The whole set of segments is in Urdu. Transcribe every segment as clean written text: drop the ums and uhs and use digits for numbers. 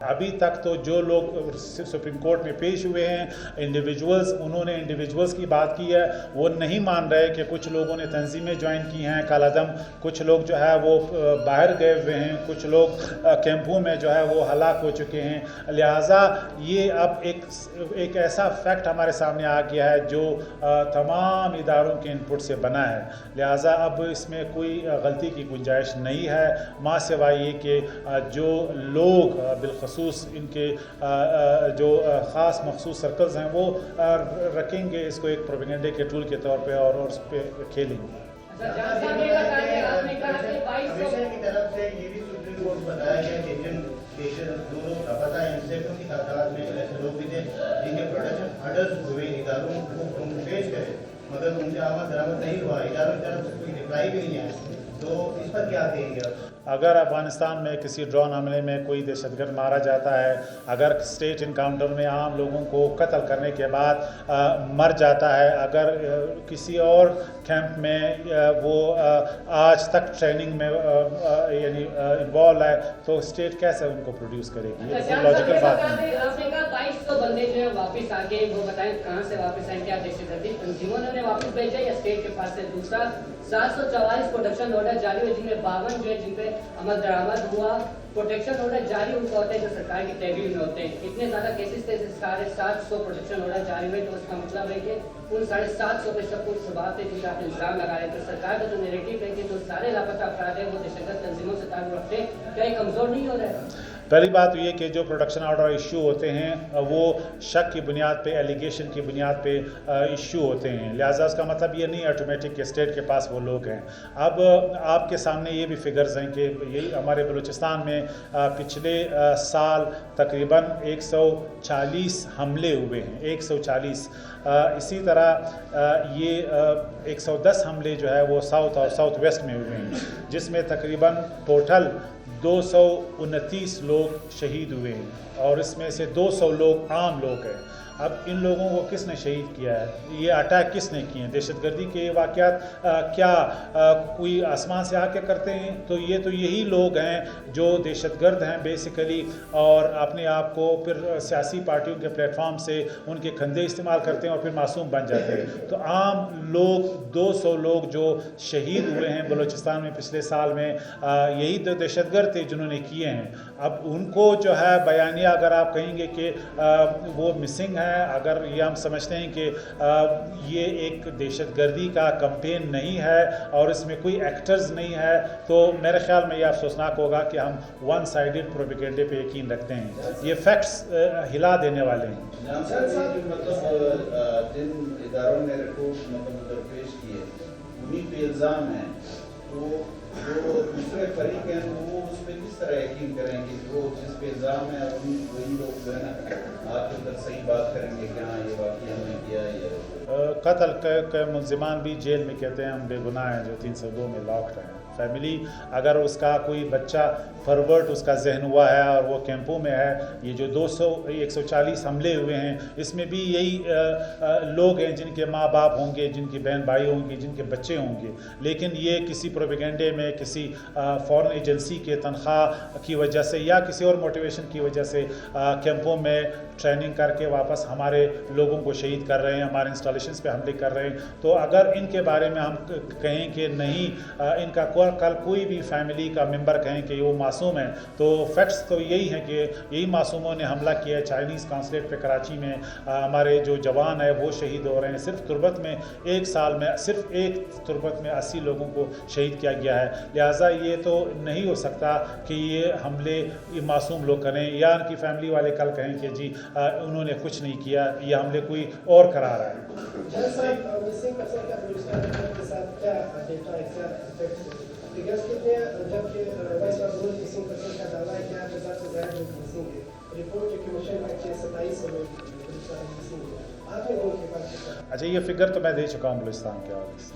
ابھی تک تو جو لوگ سپریم کورٹ میں پیش ہوئے ہیں انڈیویجولز، انہوں نے انڈیویجولز کی بات کی ہے، وہ نہیں مان رہے کہ کچھ لوگوں نے تنظیمیں جوائن کی ہیں کالعدم، کچھ لوگ جو ہے وہ باہر گئے ہوئے ہیں، کچھ لوگ کیمپوں میں جو ہے وہ ہلاک ہو چکے ہیں. لہٰذا یہ اب ایک ایسا فیکٹ ہمارے سامنے آ گیا ہے جو تمام اداروں کے انپٹ سے بنا ہے. لہٰذا اب اس میں کوئی غلطی کی گنجائش نہیں ہے ماں سوائے یہ کہ جو لوگ بالخصوص ان کے جو خاص مخصوص سرکلز ہیں وہ رکھیں گے اس کو ایک پروپیگنڈے کے ٹول کے طور پہ اور اس پہ کھیلیں گے. کی طرف سے یہ بھی سپریم کورٹ بتایا گیا کہ جن دونوں لاپتہ ہیں ان سے کی تعداد میں ایسے لوگ بھی تھے جن کے پروڈکشن آرڈرز ہوئے اداروں کو پیش کرے مگر ان سے آمد درآمد نہیں ہوا، اداروں کی طرف سے کوئی رپلائی بھی نہیں ہے، تو اس پر کیا کہیں گے؟ اگر افغانستان میں کسی ڈرون حملے میں کوئی دہشت گرد مارا جاتا ہے، اگر اسٹیٹ انکاؤنٹر میں عام لوگوں کو قتل کرنے کے بعد مر جاتا ہے، اگر کسی اور کیمپ میں وہ آج تک ٹریننگ میں یعنی انوالو ہے تو اسٹیٹ کیسے ان کو پروڈیوس کرے گی؟ یہ لاجیکل بات نہیں. آپ نے کہا 2200 بندے جو ہیں واپس آ کے وہ بتائیں کہاں سے واپس آئیں، کیا دہشت گردی تنظیموں نے واپس بھیجا یا اسٹیٹ کے پاس سے؟ دوسرا 744 پروٹیکشن آرڈر جاری ہوئے جن میں 52 جو ہے جن پہ عمل درآمد ہوا. پروٹیکشن آرڈر جاری ان کو ہوتے ہیں جو سرکار کی تحویل میں ہوتے ہیں. اتنے زیادہ کیسز تھے، 750 پروٹیکشن آرڈر جاری ہوئے، تو اس کا مطلب ہے کہ ان 750 پہ سب کچھ شباب تھے جن کا آپ الزام لگا رہے ہیں. تو سرکار کا جو نیریٹو ہے کہ جو سارے لاپتہ افراد ہیں وہ دہشت گرد تنظیموں سے تعلق رکھتے ہیں، کیا یہ کمزور نہیں ہو رہا ہے؟ پہلی بات یہ کہ جو پروڈکشن آرڈر ایشو ہوتے ہیں وہ شک کی بنیاد پہ، ایلیگیشن کی بنیاد پہ ایشو ہوتے ہیں. لہٰذا اس کا مطلب یہ نہیں آٹومیٹک کہ اسٹیٹ کے پاس وہ لوگ ہیں. اب آپ کے سامنے یہ بھی فگرز ہیں کہ یہی ہمارے بلوچستان میں پچھلے سال تقریباً 140 حملے ہوئے ہیں، 140. اسی طرح یہ 110 حملے جو ہے وہ ساؤتھ اور ساؤتھ ویسٹ میں ہوئے ہیں، جس میں تقریباً ٹوٹل 229 لوگ شہید ہوئے ہیں اور اس میں سے 200 لوگ عام لوگ ہیں. اب ان لوگوں کو کس نے شہید کیا ہے؟ یہ اٹیک کس نے کیے ہیں؟ دہشت گردی کے واقعات کیا کوئی آسمان سے آ کے کرتے ہیں؟ تو یہی لوگ ہیں جو دہشت گرد ہیں بیسیکلی، اور اپنے آپ کو پھر سیاسی پارٹیوں کے پلیٹ فارم سے ان کے کھندے استعمال کرتے ہیں اور پھر معصوم بن جاتے ہیں. تو عام لوگ 200 لوگ جو شہید ہوئے ہیں بلوچستان میں پچھلے سال میں، یہی تو دہشت گرد تھے جنہوں نے کیے ہیں. اب ان کو جو ہے بیانیہ اگر آپ کہیں گے کہ وہ مسنگ ہے، اگر یہ ہم سمجھتے ہیں کہ یہ ایک دہشت گردی کا کمپین نہیں ہے اور اس میں کوئی ایکٹرز نہیں ہے، تو میرے خیال میں یہ افسوسناک ہوگا کہ ہم ون سائیڈڈ پروپیگنڈے پہ یقین رکھتے ہیں. یہ فیکٹس ہلا دینے والے ہیں. جن اداروں نے رپورٹ پیش کی ہے انہیں پہ الزام ہے، تو جو دوسرے فریق ہیں وہ اس پہ کس طرح یقین کریں گے کہ وہ جس پہ الزام ہے وہی لوگ جو ہے نا آپ کے اندر صحیح بات کریں گے کہ ہاں یہ واقعہ ہم نے کیا ہے؟ قتل کے ملزمان بھی جیل میں کہتے ہیں ہم بے گناہ ہیں جو 302 میں لاکڈ ہیں. فیملی اگر اس کا کوئی بچہ فرورٹ اس کا ذہن ہوا ہے اور وہ کیمپوں میں ہے، یہ جو 140 حملے ہوئے ہیں اس میں بھی یہی لوگ ہیں جن کے ماں باپ ہوں گے، جن کی بہن بھائی ہوں گے، جن کے بچے ہوں گے. لیکن یہ کسی پروپیگنڈے میں، کسی فورن ایجنسی کے تنخواہ کی وجہ سے یا کسی اور موٹیویشن کی وجہ سے کیمپوں میں ٹریننگ کر کے واپس ہمارے لوگوں کو شہید کر رہے ہیں، ہمارے انسٹالیشنز پہ حملے کر رہے ہیں. تو اگر ان کے بارے میں ہم کہیں کہ نہیں ان کا کل کوئی بھی فیملی کا ممبر کہیں کہ وہ معصوم ہیں، تو فیکٹس تو یہی ہیں کہ یہی معصوموں نے حملہ کیا ہے. چائنیز کانسلیٹ پہ کراچی میں ہمارے جو جوان ہیں وہ شہید ہو رہے ہیں. صرف تربت میں ایک سال میں صرف ایک تربت میں 80 لوگوں کو شہید کیا گیا ہے. لہٰذا یہ تو نہیں ہو سکتا کہ یہ حملے یہ معصوم لوگ کریں یا ان کی فیملی والے کل کہیں کہ جی انہوں نے کچھ نہیں کیا، یہ حملے کوئی اور کرا رہا ہے. اچھا یہ فگر تو میں دے چکا ہوں بلوچستان کے حوالے سے.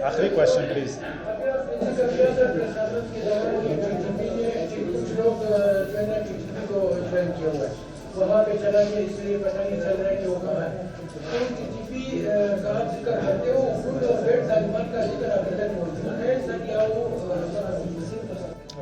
آخری کوشچن پلیز. وہاں پہ چلا گیا اس لیے پتہ نہیں چل رہا ہے کہ وہ کہاں ہے. کا ذکر کرتے ہو خود بیٹ طالبان کا ذکر ابھی تک موجود ہے سر، یا وہ